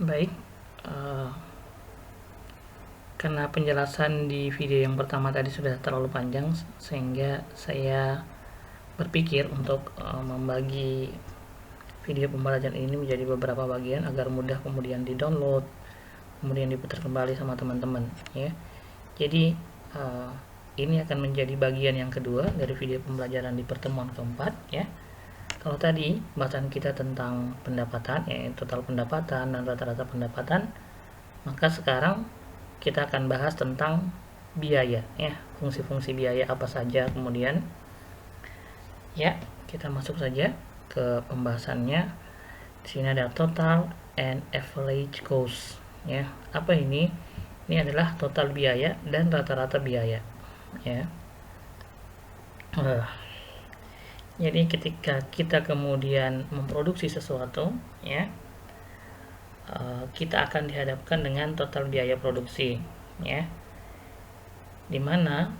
Baik, eh, karena penjelasan di video yang pertama tadi sudah terlalu panjang, sehingga saya berpikir untuk membagi video pembelajaran ini menjadi beberapa bagian agar mudah kemudian di-download, kemudian diputar kembali sama teman-teman, ya. Jadi ini akan menjadi bagian yang kedua dari video pembelajaran di pertemuan keempat, ya. Kalau tadi bahasan kita tentang pendapatan, yaitu total pendapatan dan rata-rata pendapatan, maka sekarang kita akan bahas tentang biaya, ya, fungsi-fungsi biaya apa saja. Kemudian, ya, kita masuk saja ke pembahasannya. Di sini ada total and average cost, ya. Apa ini? Ini adalah total biaya dan rata-rata biaya, ya. Jadi ketika kita kemudian memproduksi sesuatu, ya, kita akan dihadapkan dengan total biaya produksi, ya, dimana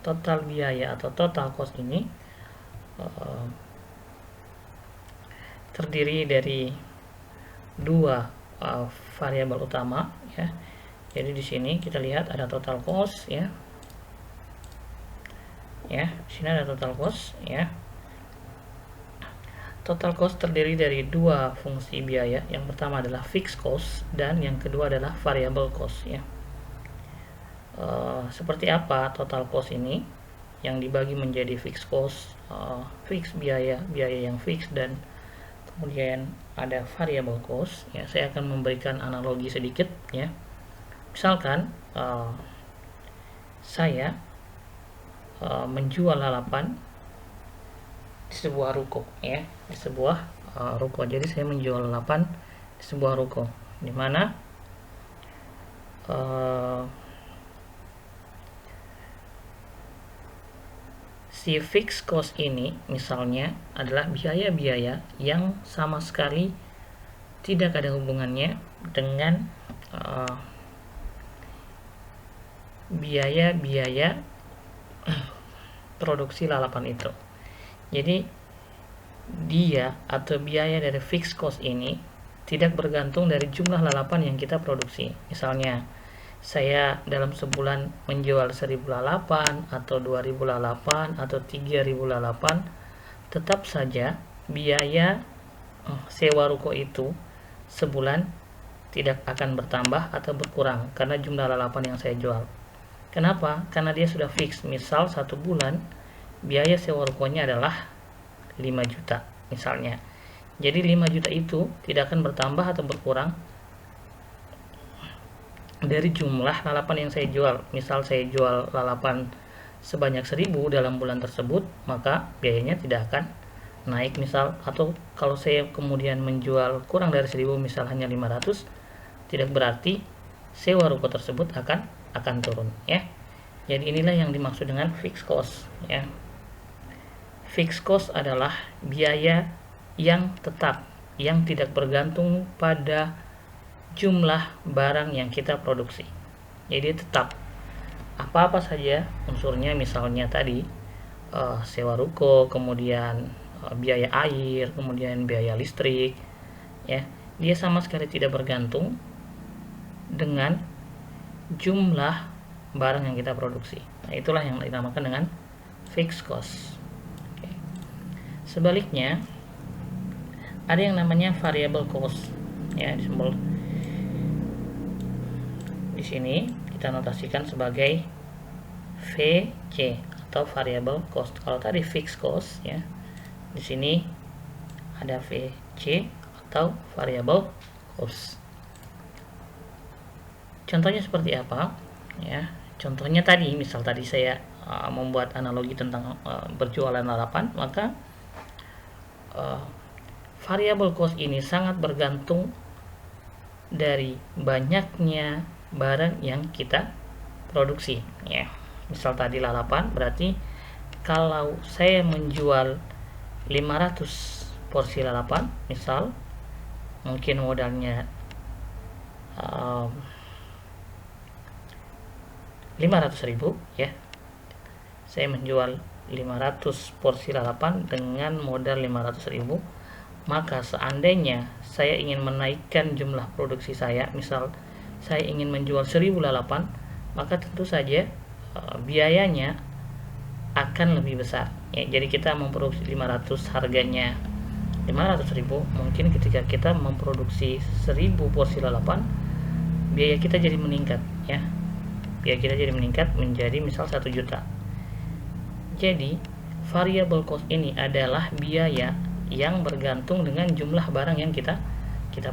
total biaya atau total cost ini terdiri dari dua variabel utama, ya. Jadi di sini kita lihat ada total cost, ya. Ya, di sini ada total cost, ya. Total cost terdiri dari dua fungsi biaya. Yang pertama adalah fixed cost dan yang kedua adalah variable cost, ya. Seperti apa total cost ini? Yang dibagi menjadi fixed cost, fixed biaya yang fixed, dan kemudian ada variable cost, ya. Saya akan memberikan analogi sedikit, ya. Misalkan saya menjual lalapan di sebuah ruko, ya, di sebuah ruko. Jadi saya menjual lalapan di sebuah ruko, di mana si fixed cost ini misalnya adalah biaya-biaya yang sama sekali tidak ada hubungannya dengan biaya-biaya produksi lalapan itu. Jadi dia atau biaya dari fixed cost ini tidak bergantung dari jumlah lalapan yang kita produksi. Misalnya saya dalam sebulan menjual 1000 lalapan atau 2000 lalapan atau 3000 lalapan, tetap saja biaya sewa ruko itu sebulan tidak akan bertambah atau berkurang karena jumlah lalapan yang saya jual. Kenapa? Karena dia sudah fix. Misal satu bulan biaya sewa rukonya adalah 5 juta misalnya. Jadi 5 juta itu tidak akan bertambah atau berkurang dari jumlah lalapan yang saya jual. Misal saya jual lalapan sebanyak 1000 dalam bulan tersebut, maka biayanya tidak akan naik misal. Atau kalau saya kemudian menjual kurang dari 1000, misal hanya 500, tidak berarti sewa ruko tersebut akan turun, ya. Jadi inilah yang dimaksud dengan fixed cost, ya. Fixed cost adalah biaya yang tetap, yang tidak bergantung pada jumlah barang yang kita produksi. Jadi tetap apa-apa saja unsurnya, misalnya tadi sewa ruko, kemudian biaya air, kemudian biaya listrik, ya, dia sama sekali tidak bergantung dengan jumlah barang yang kita produksi. Nah, itulah yang dinamakan dengan fixed cost. Oke. Sebaliknya ada yang namanya variable cost, ya, simbol di sini kita notasikan sebagai VC atau variable cost. Kalau tadi fixed cost, ya, di sini ada VC atau variable cost. Contohnya seperti apa, ya? Contohnya tadi, misal tadi saya membuat analogi tentang berjualan lalapan, maka variable cost ini sangat bergantung dari banyaknya barang yang kita produksi, ya. Misal tadi lalapan, berarti kalau saya menjual 500 porsi lalapan, misal mungkin modalnya 500.000, ya. Saya menjual 500 porsi lalapan dengan modal 500.000, Maka seandainya saya ingin menaikkan jumlah produksi saya, misal saya ingin menjual 1000 lalapan, maka tentu saja biayanya akan lebih besar ya. Jadi kita memproduksi 500, harganya 500.000, mungkin ketika kita memproduksi 1000 porsi lalapan, biaya kita jadi meningkat ya. Biaya kita jadi meningkat menjadi misal 1 juta. Jadi variable cost ini adalah biaya yang bergantung dengan jumlah barang yang kita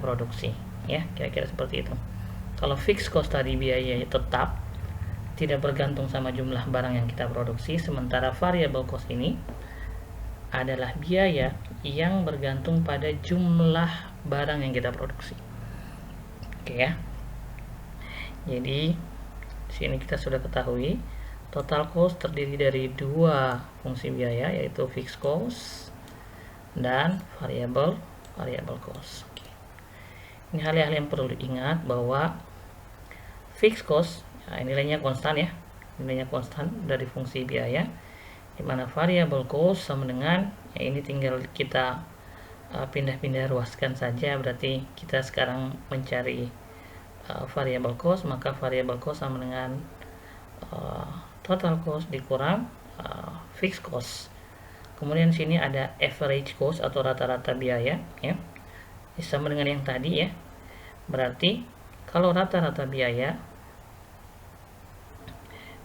produksi ya, kira-kira seperti itu. Kalau fixed cost tadi biaya tetap, tidak bergantung sama jumlah barang yang kita produksi, sementara variable cost ini adalah biaya yang bergantung pada jumlah barang yang kita produksi. Oke ya. Jadi di sini kita sudah ketahui total cost terdiri dari dua fungsi biaya, yaitu fixed cost dan variable cost. Oke. Ini hal-hal yang perlu diingat bahwa fixed cost nilainya konstan ya, nilainya konstan dari fungsi biaya, di mana variable cost sama dengan ya, ini tinggal kita pindah-pindah ruaskan saja. Berarti kita sekarang mencari variable cost, maka variable cost sama dengan total cost dikurang fixed cost. Kemudian sini ada average cost atau rata-rata biaya ya, sama dengan yang tadi ya. Berarti kalau rata-rata biaya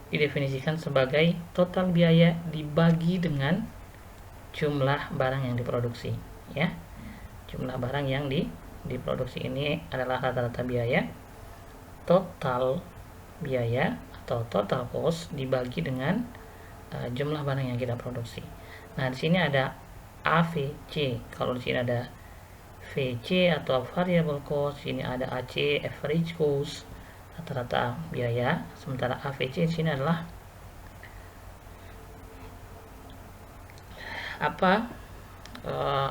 didefinisikan sebagai total biaya dibagi dengan jumlah barang yang diproduksi ya. Jumlah barang yang diproduksi ini adalah rata-rata biaya. Total biaya atau total cost dibagi dengan jumlah barang yang kita produksi. Nah, di sini ada AVC. Kalau di sini ada VC atau variable cost, ini ada AC, average cost, rata-rata biaya. Sementara AVC di sini adalah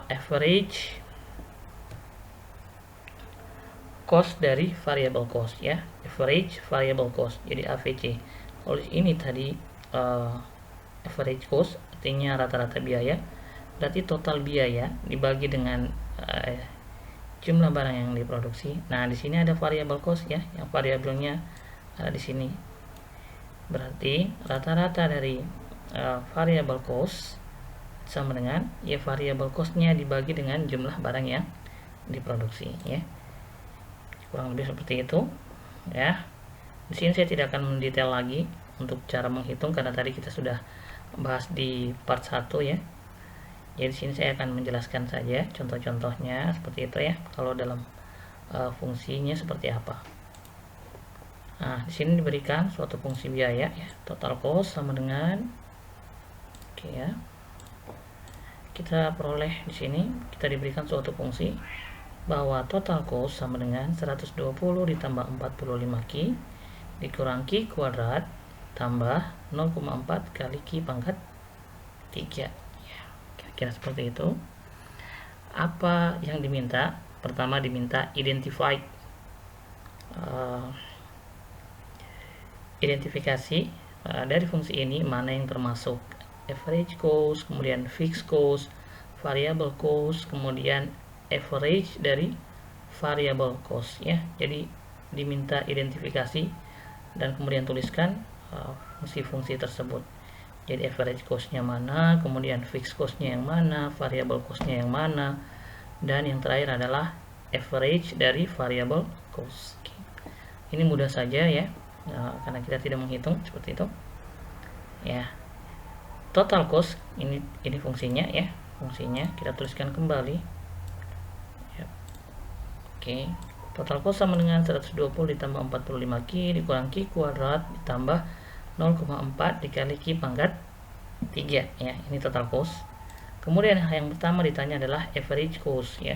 average cost dari variable cost ya, average variable cost. Jadi AVC. Kalau ini tadi average cost artinya rata-rata biaya, berarti total biaya dibagi dengan jumlah barang yang diproduksi. Nah, di sini ada variable cost ya, yang variabelnya ada di sini. Berarti rata-rata dari variable cost sama dengan ya variable cost-nya dibagi dengan jumlah barang yang diproduksi ya. Kurang lebih seperti itu ya. Di sini saya tidak akan mendetail lagi untuk cara menghitung karena tadi kita sudah bahas di part 1 ya. Jadi sini saya akan menjelaskan saja contoh-contohnya seperti itu ya. Kalau dalam fungsinya seperti apa. Nah, di sini diberikan suatu fungsi biaya ya. Total cost sama dengan oke ya. Kita peroleh di sini kita diberikan suatu fungsi bahwa total cost sama dengan 120 ditambah 45Q dikurang Q kuadrat tambah 0,4 kali Q pangkat 3 ya, kira-kira seperti itu. Apa yang diminta? Pertama diminta identified identifikasi dari fungsi ini mana yang termasuk average cost, kemudian fixed cost, variable cost, kemudian average dari variable cost ya. Jadi diminta identifikasi dan kemudian tuliskan fungsi-fungsi tersebut. Jadi average cost-nya mana, kemudian fixed cost-nya yang mana, variable cost-nya yang mana, dan yang terakhir adalah average dari variable cost. Ini mudah saja ya, karena kita tidak menghitung seperti itu ya. Total cost ini fungsinya ya, fungsinya kita tuliskan kembali ya. Oke, total cost sama dengan 120 ditambah 45Q dikurang Q kuadrat ditambah 0,4 dikali Q pangkat 3 ya. Ini total cost. Kemudian yang pertama ditanya adalah average cost ya,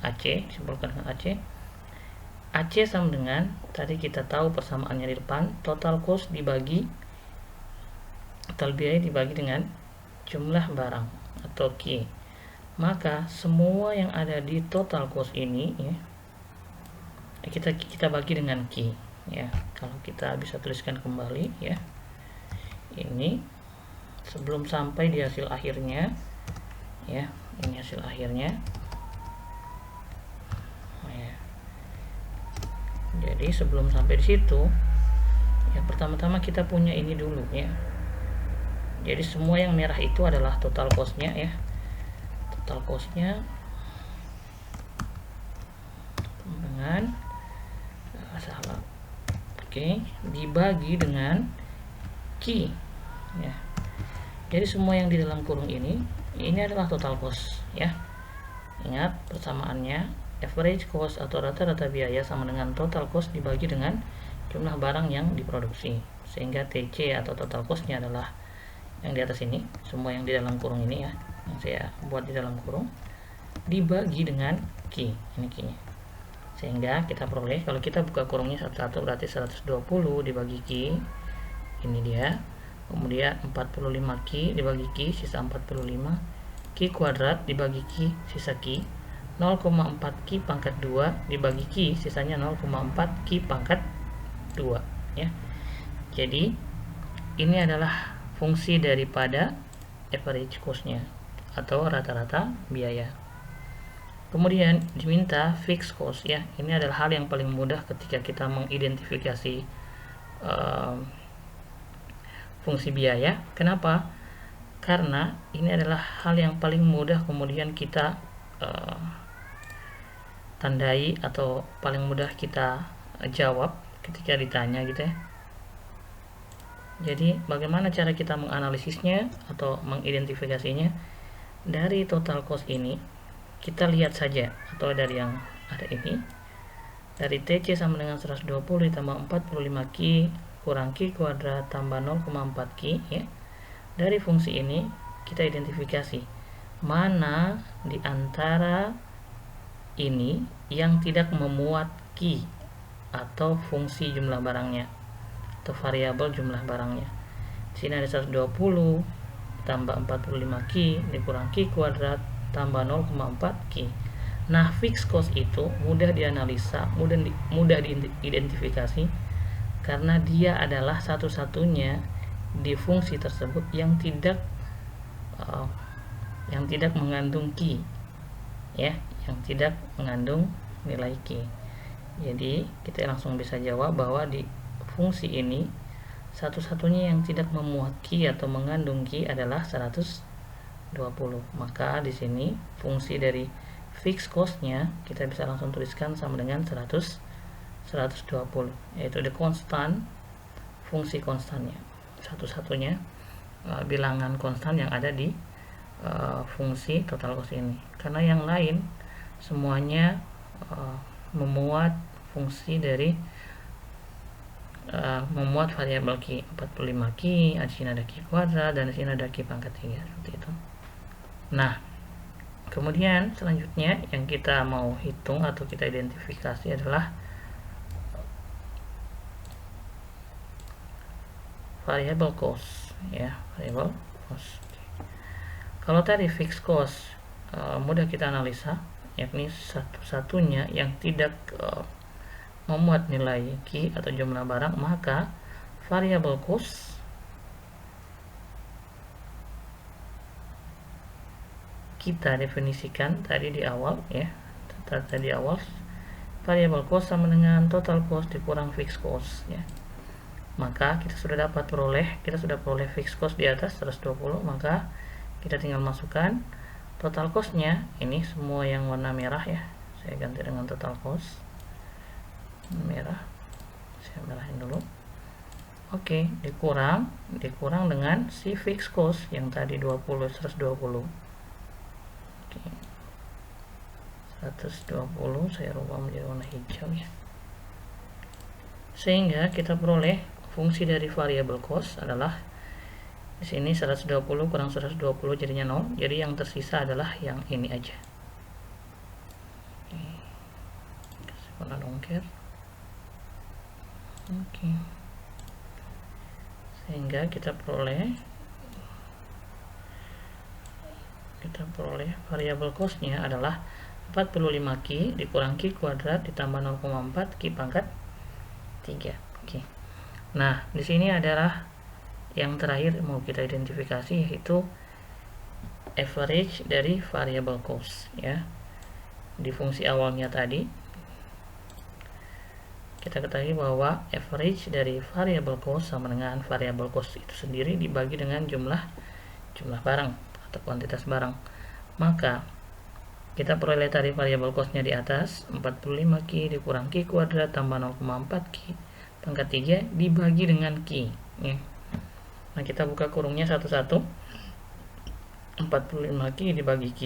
AC, disimpulkan dengan AC. AC sama dengan tadi kita tahu persamaannya di depan, total cost dibagi total biaya dibagi dengan jumlah barang atau Q. Maka semua yang ada di total cost ini ya, kita bagi dengan Q ya. Kalau kita bisa tuliskan kembali ya, ini sebelum sampai di hasil akhirnya ya, ini hasil akhirnya ya. Jadi sebelum sampai di situ, yang pertama-tama kita punya ini dulu ya. Jadi semua yang merah itu adalah total cost-nya ya. Total cost-nya dengan salah. Oke, dibagi dengan Q ya. Jadi semua yang di dalam kurung ini adalah total cost ya. Ingat persamaannya, average cost atau rata-rata biaya sama dengan total cost dibagi dengan jumlah barang yang diproduksi, sehingga TC atau total cost-nya adalah yang di atas ini, semua yang di dalam kurung ini ya, yang saya buat di dalam kurung, dibagi dengan Q, ini Q-nya. Sehingga kita peroleh, kalau kita buka kurungnya satu-satu berarti 120 dibagi Q, ini dia. Kemudian 45 Q dibagi Q, sisa 45. Q kuadrat dibagi Q, sisa Q. 0,4 Q pangkat 2 dibagi Q, sisanya 0,4 Q pangkat 2 ya. Jadi ini adalah fungsi daripada average cost-nya atau rata-rata biaya. Kemudian diminta fixed cost ya. Ini adalah hal yang paling mudah ketika kita mengidentifikasi fungsi biaya. Kenapa? Karena ini adalah hal yang paling mudah kemudian kita tandai atau paling mudah kita jawab ketika ditanya gitu ya. Jadi bagaimana cara kita menganalisisnya atau mengidentifikasinya? Dari total cost ini kita lihat saja, atau dari yang ada ini, dari TC sama dengan 120 ditambah 45 Q kurang Q kuadrat tambah 0,4 Q ya. Dari fungsi ini kita identifikasi mana di antara ini yang tidak memuat Q atau fungsi jumlah barangnya atau variabel jumlah barangnya. Di sini ada 120 tambah 45 Q dikurang Q kuadrat tambah 0,4 Q. Nah, fixed cost itu mudah dianalisa, mudah diidentifikasi karena dia adalah satu-satunya di fungsi tersebut yang tidak mengandung Q ya, yang tidak mengandung nilai Q. Jadi kita langsung bisa jawab bahwa di fungsi ini satu-satunya yang tidak memuat Q atau mengandung Q adalah 120. Maka di sini fungsi dari fixed cost-nya kita bisa langsung tuliskan sama dengan 120, yaitu the constant, fungsi konstannya, satu-satunya bilangan konstan yang ada di fungsi total cost ini. Karena yang lain semuanya memuat fungsi dari memuat variabel Q, 45 Q, di sini ada Q kuadrat dan di sini ada Q pangkat 3 seperti itu. Nah, kemudian selanjutnya yang kita mau hitung atau kita identifikasi adalah variable cost ya, variable cost. Kalau tadi fixed cost mudah kita analisa, yakni satu-satunya yang tidak memuat nilai Q atau jumlah barang, maka variable cost kita definisikan tadi di awal ya, tadi awal variable cost sama dengan total cost dikurang fixed cost ya. Maka kita sudah peroleh fixed cost di atas 120, maka kita tinggal masukkan total cost-nya, ini semua yang warna merah ya, saya ganti dengan total cost merah, saya merahin dulu. Oke, dikurang dengan si fixed cost yang tadi 120. Oke, 120 saya rubah menjadi warna hijau ya, sehingga kita peroleh fungsi dari variable cost adalah di sini 120 kurang 120 jadinya 0. Jadi yang tersisa adalah yang ini aja. Oke, kasih warna longker. Oke, sehingga kita peroleh variabel cost-nya adalah 45 Q dikurang Q kuadrat ditambah 0,4 Q pangkat 3. Oke. Nah, di sini adalah yang terakhir mau kita identifikasi, yaitu average dari variable cost ya. Di fungsi awalnya tadi kita ketahui bahwa average dari variable cost sama dengan variable cost itu sendiri dibagi dengan jumlah barang atau kuantitas barang. Maka kita peroleh tadi variable costnya di atas 45 Q dikurang Q kuadrat tambah 0,4 Q pangkat 3 dibagi dengan Q ya. Nah, kita buka kurungnya satu-satu. 45 Q dibagi Q,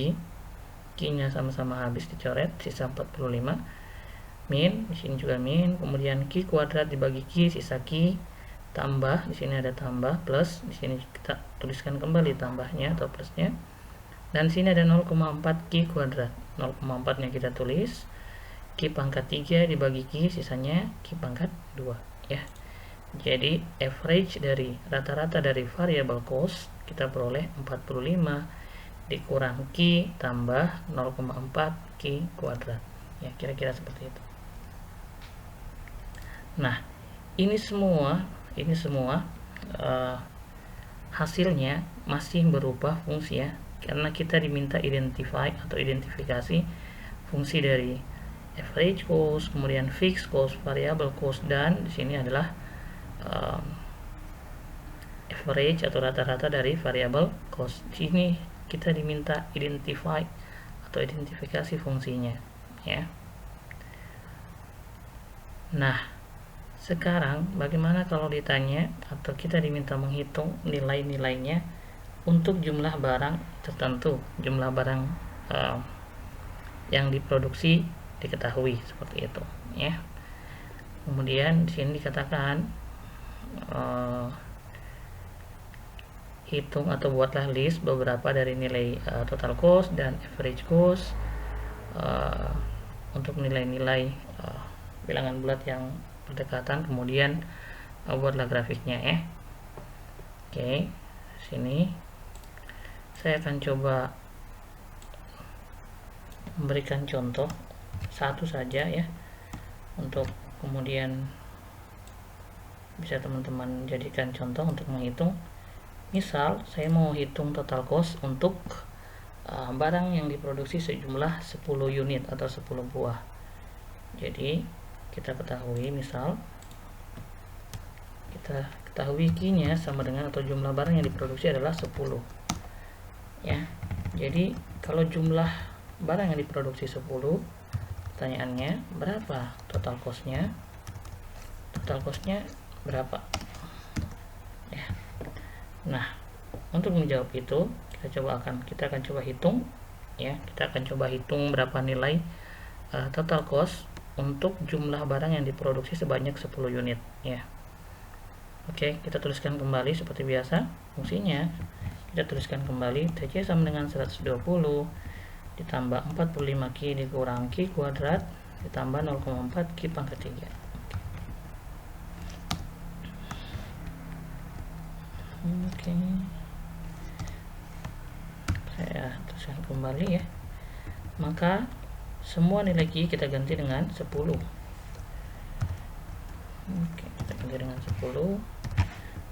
Q-nya sama-sama habis dicoret, sisa 45. Min, di sini juga min, kemudian Q kuadrat dibagi Q, sisa Q, tambah, di sini ada tambah, plus, di sini kita tuliskan kembali tambahnya atau plusnya. Dan sini ada 0,4 Q kuadrat. 0,4-nya kita tulis, Q pangkat 3 dibagi Q, sisanya Q pangkat 2 ya. Jadi average dari rata-rata dari variable cost kita peroleh 45 dikurang Q tambah 0,4 Q kuadrat ya, kira-kira seperti itu. Nah, ini semua hasilnya masih berupa fungsi ya, karena kita diminta identifikasi fungsi dari average cost, kemudian fixed cost, variable cost, dan di sini adalah average atau rata-rata dari variable cost. Sini kita diminta identifikasi fungsinya ya. Nah, sekarang bagaimana kalau ditanya atau kita diminta menghitung nilai-nilainya untuk jumlah barang tertentu, jumlah barang yang diproduksi diketahui seperti itu ya. Kemudian di sini dikatakan hitung atau buatlah list beberapa dari nilai total cost dan average cost untuk nilai-nilai bilangan bulat yang berdekatan, kemudian buatlah grafiknya ya. Oke, sini saya akan coba memberikan contoh satu saja ya, untuk kemudian bisa teman-teman jadikan contoh untuk menghitung. Misal saya mau hitung total cost untuk barang yang diproduksi sejumlah 10 unit atau 10 buah. Jadi kita ketahui, misal kita ketahui Q-nya sama dengan atau jumlah barang yang diproduksi adalah 10 ya. Jadi kalau jumlah barang yang diproduksi 10, pertanyaannya berapa total cost-nya? Total cost-nya berapa ya. Nah, untuk menjawab itu kita akan coba hitung ya. Kita akan coba hitung berapa nilai total cost untuk jumlah barang yang diproduksi sebanyak 10 unit ya. Oke, kita tuliskan kembali seperti biasa fungsinya. Kita tuliskan kembali TC sama dengan 120 ditambah 45 Q dikurang Q kuadrat ditambah 0,4 Q pangkat 3. Oke, saya tuliskan kembali ya. Maka semua nilai Q kita ganti dengan 10. Oke, kita ganti dengan 10.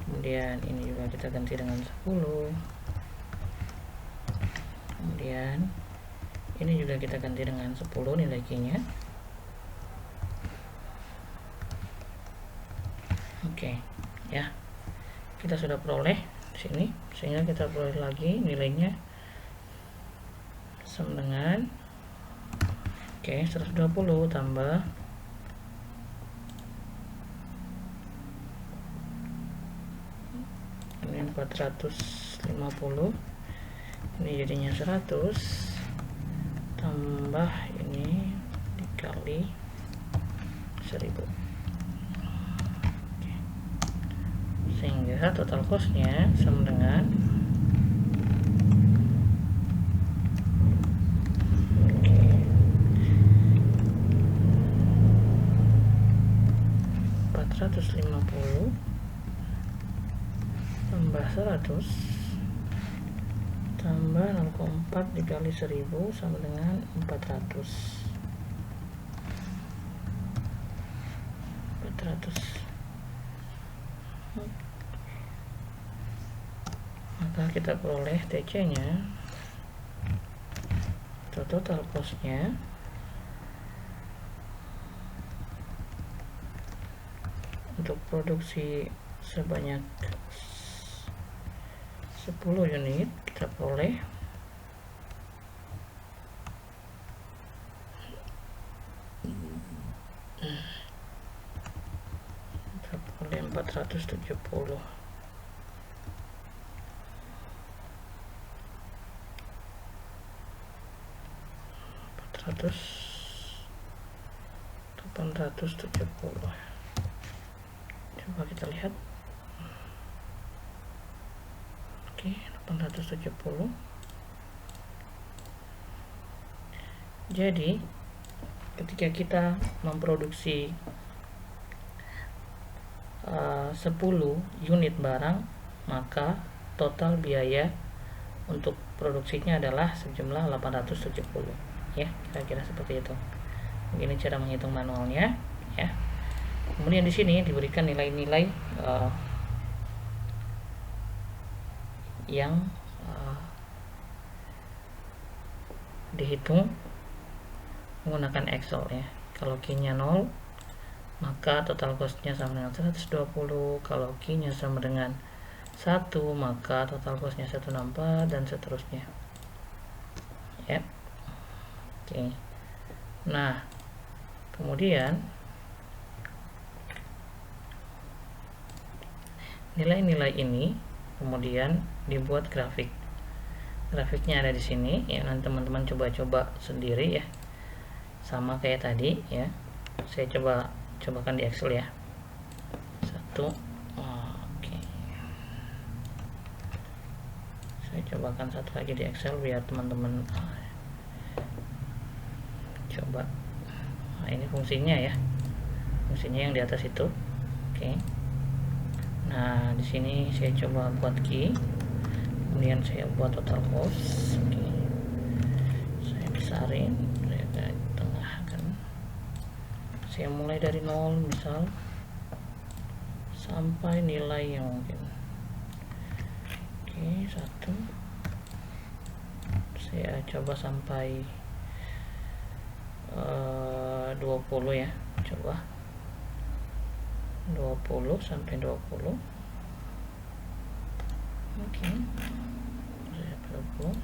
Kemudian ini juga kita ganti dengan 10. Kemudian ini juga kita ganti dengan 10 nilai Q-nya. Oke, ya. Kita sudah peroleh di sini, sehingga kita peroleh lagi nilainya sama dengan 120 tambah 450, ini jadinya 100 tambah ini dikali 1000, sehingga total cost-nya sama dengan 450 tambah 100 tambah 0,4 dikali 1000 sama dengan 400. Maka kita peroleh TC nya atau total cost nya untuk produksi sebanyak 10 unit kita peroleh kita peroleh 470. Coba kita lihat. Oke, 870. Jadi ketika kita memproduksi 10 unit barang, maka total biaya untuk produksinya adalah sejumlah 870 ya, kira-kira seperti itu. Begini cara menghitung manualnya ya. Kemudian di sini diberikan nilai-nilai yang dihitung menggunakan Excel ya. Kalau key-nya 0, maka total cost-nya sama dengan 120. Kalau key-nya sama dengan 1, maka total cost-nya 164 dan seterusnya. Ya. Oke. Nah, kemudian nilai-nilai ini kemudian dibuat grafik. Grafiknya ada di sini ya, nanti teman-teman coba-coba sendiri ya. Sama kayak tadi ya. Saya cobakan di Excel ya. Oke. Saya cobakan satu lagi di Excel biar teman-teman coba. Nah, ini fungsinya ya. Fungsinya yang di atas itu. Oke. Nah, di sini saya coba buat key. Kemudian saya buat total cost. Oke. Saya besarin, saya tengahkan. Saya mulai dari 0 misal sampai nilai yang mungkin. Oke, 1. Saya coba sampai 20 ya. Coba 20 sampai 20. Oke. Saya perlu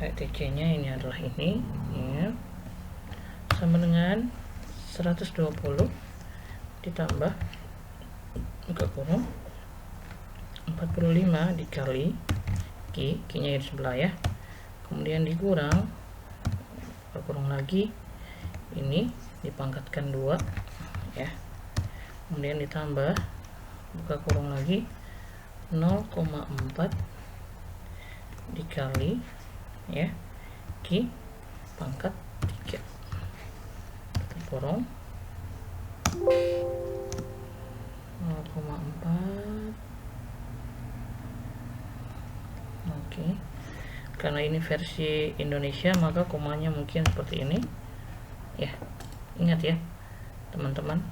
HTC nya ini adalah ini ya, sama dengan 120 ditambah buka kurung 45 dikali key nya di sebelah ya, kemudian dikurang buka kurung lagi, ini dipangkatkan 2 ya, kemudian ditambah buka kurung lagi 0,4 dikali ya key pangkat 3 tutup kurung 0,4. Oke, karena ini versi Indonesia maka komanya mungkin seperti ini ya. Ingat ya teman-teman,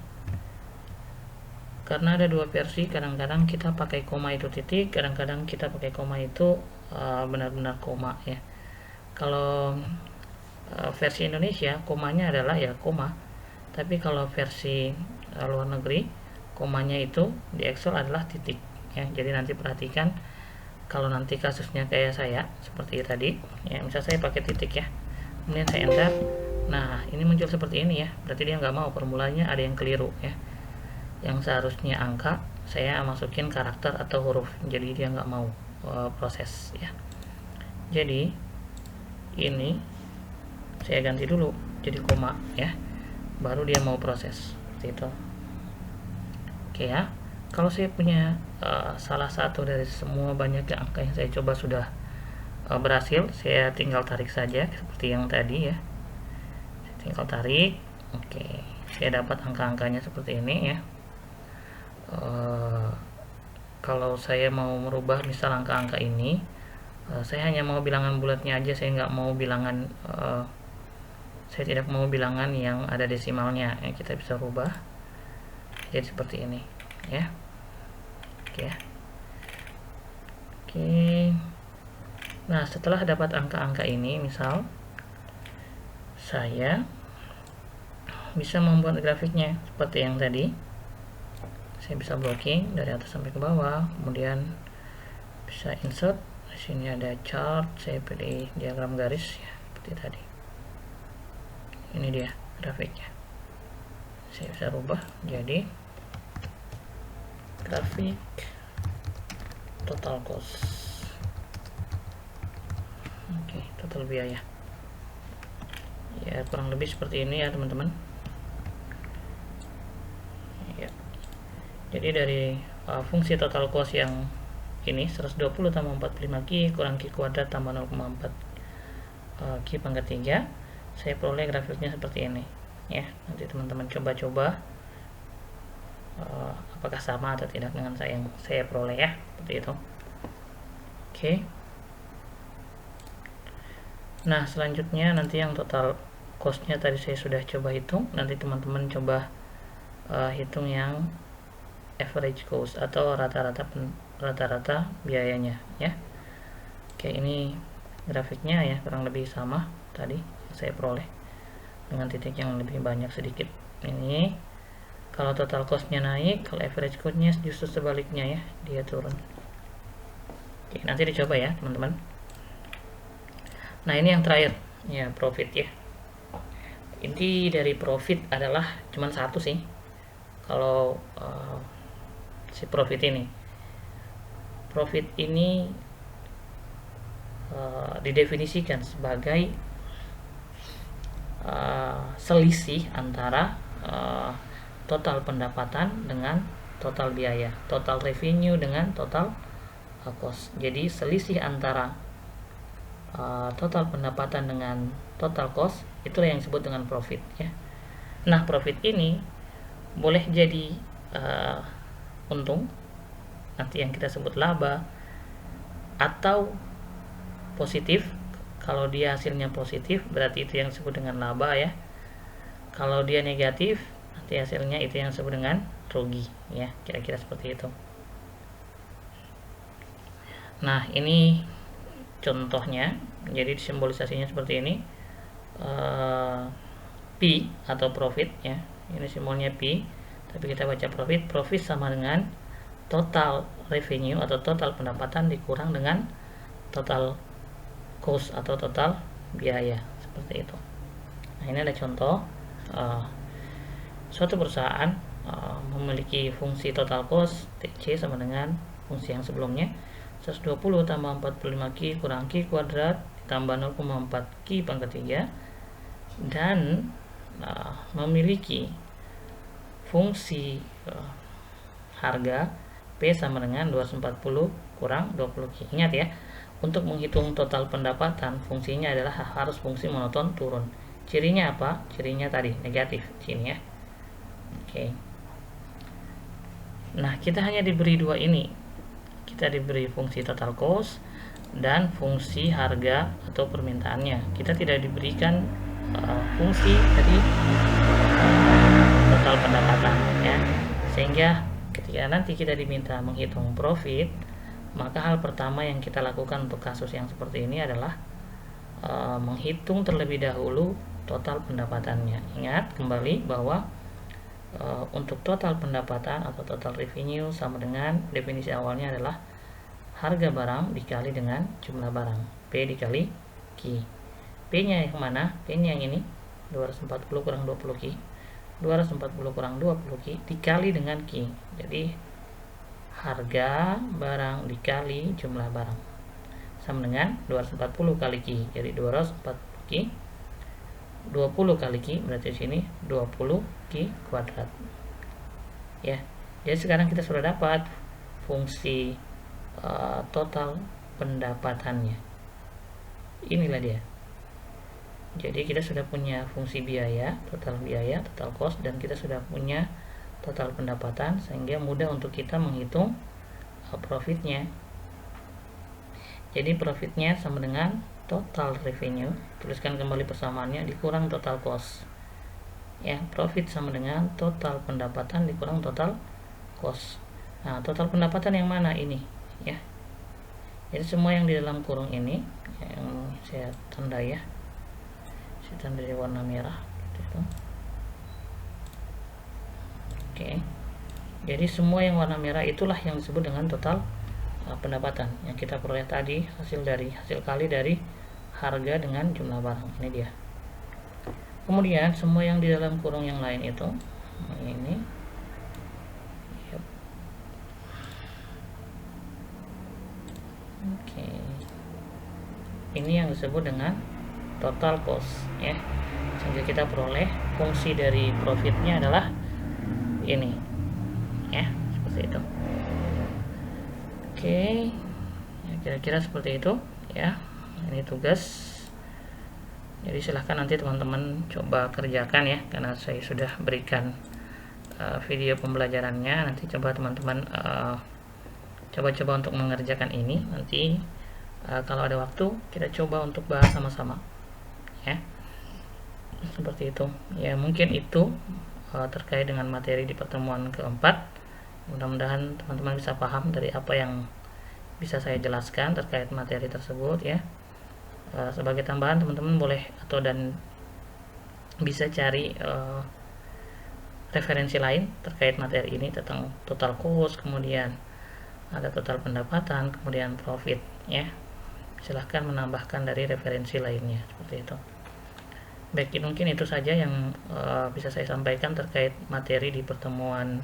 karena ada dua versi, kadang-kadang kita pakai koma itu titik, kadang-kadang kita pakai koma itu benar-benar koma ya. Kalau versi Indonesia komanya adalah ya koma, tapi kalau versi luar negeri komanya itu di Excel adalah titik ya. Jadi nanti perhatikan kalau nanti kasusnya kayak saya seperti tadi ya, misal saya pakai titik ya, kemudian saya enter, nah ini muncul seperti ini ya, berarti dia nggak mau, formulanya ada yang keliru ya. Yang seharusnya angka saya masukin karakter atau huruf, jadi dia nggak mau proses ya. Jadi ini saya ganti dulu jadi koma ya, baru dia mau proses seperti itu. Oke ya, kalau saya punya salah satu dari semua banyak angka yang saya coba sudah berhasil, saya tinggal tarik saja seperti yang tadi ya, saya tinggal tarik. Oke, saya dapat angka-angkanya seperti ini ya. Kalau saya mau merubah misal angka-angka ini, saya hanya mau bilangan bulatnya aja, saya nggak mau bilangan, saya tidak mau bilangan yang ada desimalnya ya. Kita bisa rubah jadi seperti ini ya. Oke ya. Oke, nah setelah dapat angka-angka ini, misal saya bisa membuat grafiknya seperti yang tadi saya bisa blocking dari atas sampai ke bawah, kemudian bisa insert. Di sini ada chart, saya pilih diagram garis ya, seperti tadi. Ini dia grafiknya. Saya bisa rubah jadi grafik total cost. Oke, total biaya. Ya, kurang lebih seperti ini ya, teman-teman. Ya. Jadi dari fungsi total cost yang ini 120 tambah 45 Q kurang Q kuadrat tambah 0,4 Q pangkat 3, saya peroleh grafiknya seperti ini ya. Nanti teman-teman coba-coba apakah sama atau tidak dengan yang saya peroleh ya, seperti itu. Oke. Nah, selanjutnya nanti yang total cost-nya tadi saya sudah coba hitung, nanti teman-teman coba hitung yang average cost atau rata-rata biayanya ya. Oke, ini grafiknya ya, kurang lebih sama tadi yang saya peroleh dengan titik yang lebih banyak sedikit. Ini kalau total cost-nya naik, kalau average cost-nya justru sebaliknya ya, dia turun. Oke, nanti dicoba ya teman-teman. Nah, ini yang terakhir ya, profit ya. Inti dari profit adalah cuman satu sih. Kalau si profit ini didefinisikan sebagai selisih antara total pendapatan dengan total biaya, total revenue dengan total cost. Jadi selisih antara total pendapatan dengan total cost, itulah yang disebut dengan profit ya. Nah, profit ini boleh jadi untung, nanti yang kita sebut laba, atau positif. Kalau dia hasilnya positif, berarti itu yang disebut dengan laba ya. Kalau dia negatif, nanti hasilnya itu yang disebut dengan rugi ya, kira-kira seperti itu. Nah, ini contohnya, jadi simbolisasinya seperti ini. P atau profit ya, ini simbolnya P, tapi kita baca profit. Profit sama dengan total revenue atau total pendapatan dikurang dengan total cost atau total biaya, seperti itu. Nah, ini ada contoh suatu perusahaan memiliki fungsi total cost TC sama dengan fungsi yang sebelumnya, 120 tambah 45 Q kurang Q kuadrat ditambah 0,4 Q pangkat 3, dan memiliki fungsi harga P sama dengan 240 kurang 20 Q. Ingat ya, untuk menghitung total pendapatan, fungsinya adalah harus fungsi monoton turun. Cirinya apa? Cirinya tadi negatif sini ya. Oke. Nah, kita hanya diberi dua ini. Kita diberi fungsi total cost dan fungsi harga atau permintaannya. Kita tidak diberikan fungsi tadi total pendapatan ya. Sehingga ketika nanti kita diminta menghitung profit, maka hal pertama yang kita lakukan untuk kasus yang seperti ini adalah menghitung terlebih dahulu total pendapatannya. Ingat kembali bahwa untuk total pendapatan atau total revenue sama dengan definisi awalnya adalah harga barang dikali dengan jumlah barang, P dikali Q. P nya yang mana? P nya yang ini, 240 kurang 20 Q, 240 kurang 20 Q dikali dengan Q. Jadi harga barang dikali jumlah barang sama dengan 240 kali Q. Jadi 240 Q, 20 kali Q berarti di sini 20 Q kuadrat. Ya. Jadi sekarang kita sudah dapat fungsi total pendapatannya. Inilah dia. Jadi kita sudah punya fungsi biaya, total cost, dan kita sudah punya total pendapatan, sehingga mudah untuk kita menghitung profitnya. Jadi profitnya sama dengan total revenue, tuliskan kembali persamaannya, dikurang total cost ya. Profit sama dengan total pendapatan dikurang total cost. Nah, total pendapatan yang mana ini ya? Jadi semua yang di dalam kurung ini yang saya tanda ya, saya tanda di warna merah gitu. Oke. Jadi semua yang warna merah itulah yang disebut dengan total pendapatan yang kita peroleh tadi, hasil kali dari harga dengan jumlah barang. Ini dia. Kemudian semua yang di dalam kurung yang lain itu ini oke. Ini yang disebut dengan total cost ya. Sehingga kita peroleh fungsi dari profitnya adalah ini ya, seperti itu. Oke, ya, kira-kira seperti itu ya. Ini tugas, jadi silahkan nanti teman-teman coba kerjakan ya, karena saya sudah berikan video pembelajarannya. Nanti coba teman-teman coba-coba untuk mengerjakan ini. Nanti kalau ada waktu kita coba untuk bahas sama-sama ya, seperti itu ya. Mungkin itu terkait dengan materi di pertemuan keempat. Mudah-mudahan teman-teman bisa paham dari apa yang bisa saya jelaskan terkait materi tersebut ya. Sebagai tambahan teman-teman boleh dan bisa cari referensi lain terkait materi ini tentang total cost, kemudian ada total pendapatan, kemudian profit ya. Silahkan menambahkan dari referensi lainnya, seperti itu. Baik, mungkin itu saja yang bisa saya sampaikan terkait materi di pertemuan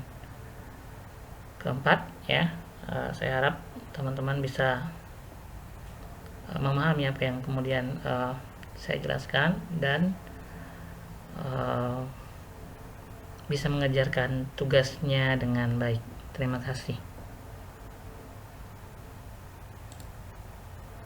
keempat ya. Saya harap teman-teman bisa memahami apa yang kemudian saya jelaskan dan bisa mengerjakan tugasnya dengan baik. Terima kasih.